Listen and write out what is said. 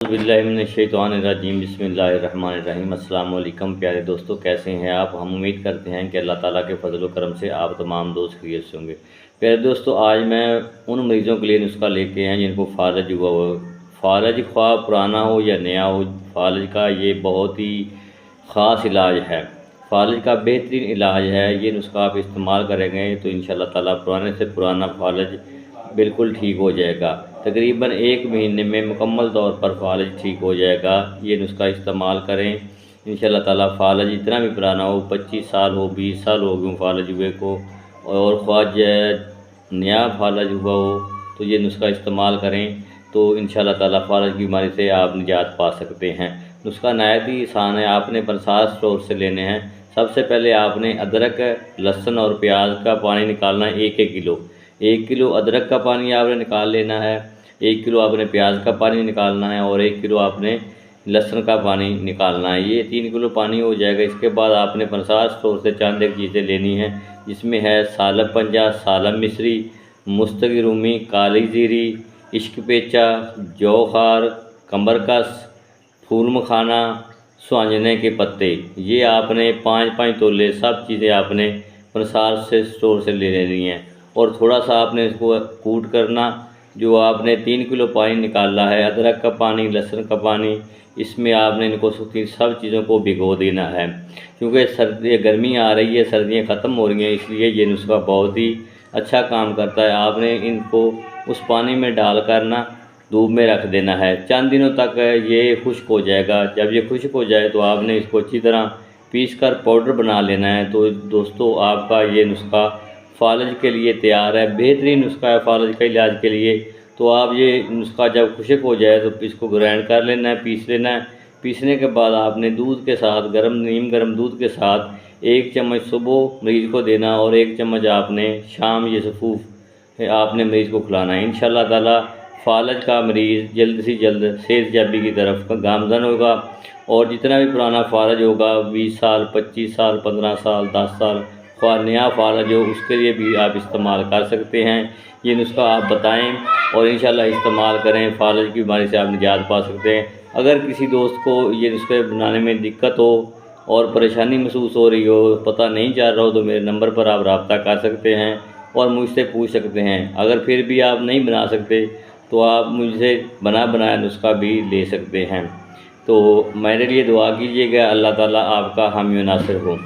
बिस्मिल्लाहिर्रहमानिर्रहीम बिस्मिल्लाहिर्रहमानिर्रहीम अस्सलाम वालेकुम प्यारे दोस्तों, कैसे हैं आप। हम उम्मीद करते हैं कि अल्लाह ताला के फजल व करम से आप तमाम दोस्त खैरियत से होंगे। प्यारे दोस्तों, आज मैं उन मरीज़ों के लिए नुस्खा लेके आए जिनको फालज हुआ हो। फालज ख्वाह पुराना हो या नया हो, फालज का ये बहुत ही ख़ास इलाज है। फालज का बेहतरीन इलाज है। ये नुस्खा आप इस्तेमाल करेंगे तो इंशाअल्लाह ताला पुराने से पुराना फालज बिल्कुल ठीक हो जाएगा। तकरीबन 1 महीने में मुकम्मल तौर पर फालज ठीक हो जाएगा। ये नुस्खा इस्तेमाल करें, इंशाअल्लाह ताला फालज इतना भी पुराना हो, 25 साल हो, 20 साल हो गए फालज हुए को, और ख्वाज नया फालज हुआ हो, तो ये नुस्खा इस्तेमाल करें तो इंशाअल्लाह ताला फालज की बीमारी से आप निजात पा सकते हैं। नुस्खा नहायत ही आसान है। आपने बरसात स्टोर से लेने हैं। सबसे पहले आपने अदरक, लहसुन और प्याज का पानी निकालना है 1-1 किलो। 1 किलो अदरक का पानी आपने निकाल लेना है, 1 किलो आपने प्याज का पानी निकालना है और 1 किलो आपने लहसुन का पानी निकालना है। ये 3 किलो पानी हो जाएगा। इसके बाद आपने बरसात स्टोर से चंद एक चीज़ें लेनी हैं, जिसमें है सालब पंजा, सालब मिस्री, मुस्तगी रूमी, काली जीरी, इश्क पेचा, जौखार, कमरकस, फूल मखाना, सुहांजने के पत्ते। ये आपने 5-5 तोले सब चीज़ें आपने बरसात से स्टोर से ले लेनी हैं। और थोड़ा सा आपने इसको कूट करना। जो आपने 3 किलो पानी निकाला है, अदरक का पानी, लहसुन का पानी, इसमें आपने इनको सब चीज़ों को भिगो देना है। क्योंकि सर्दी गर्मी आ रही है, सर्दियाँ ख़त्म हो रही हैं, इसलिए ये नुस्खा बहुत ही अच्छा काम करता है। आपने इनको उस पानी में डाल कर ना धूप में रख देना है। चंद दिनों तक ये खुश्क हो जाएगा। जब ये खुश्क हो जाए तो आपने इसको अच्छी तरह पीस कर पाउडर बना लेना है। तो दोस्तों, आपका ये नुस्खा फालज के लिए तैयार है। बेहतरीन नुस्खा है फालज के इलाज के लिए। तो आप ये नुस्खा जब खुश्क हो जाए तो इसको ग्राइंड कर लेना है, पीस लेना है। पीसने के बाद आपने दूध के साथ, नीम गर्म दूध के साथ 1 चम्मच सुबह मरीज़ को देना और 1 चम्मच आपने शाम ये सफूफ आपने मरीज़ को खिलाना है। इंशाअल्लाह ताला फालज का मरीज़ जल्द से जल्द सेहत याबी की तरफ गामज़न होगा। और जितना भी पुराना फालज होगा, 20 साल, 25 साल, 15 साल, 10 साल, नया फालज हो, उसके लिए भी आप इस्तेमाल कर सकते हैं। ये नुस्खा आप बताएं और इंशाल्लाह इस्तेमाल करें। फालज की बीमारी से आप निजात पा सकते हैं। अगर किसी दोस्त को ये नुस्खे बनाने में दिक्कत हो और परेशानी महसूस हो रही हो, पता नहीं चल रहा हो, तो मेरे नंबर पर आप रब्ता कर सकते हैं और मुझसे पूछ सकते हैं। अगर फिर भी आप नहीं बना सकते तो आप मुझसे बना बनाया नुस्खा भी ले सकते हैं। तो मेरे लिए दुआ कीजिएगा। अल्लाह ताला आपका हामी नासिर हो।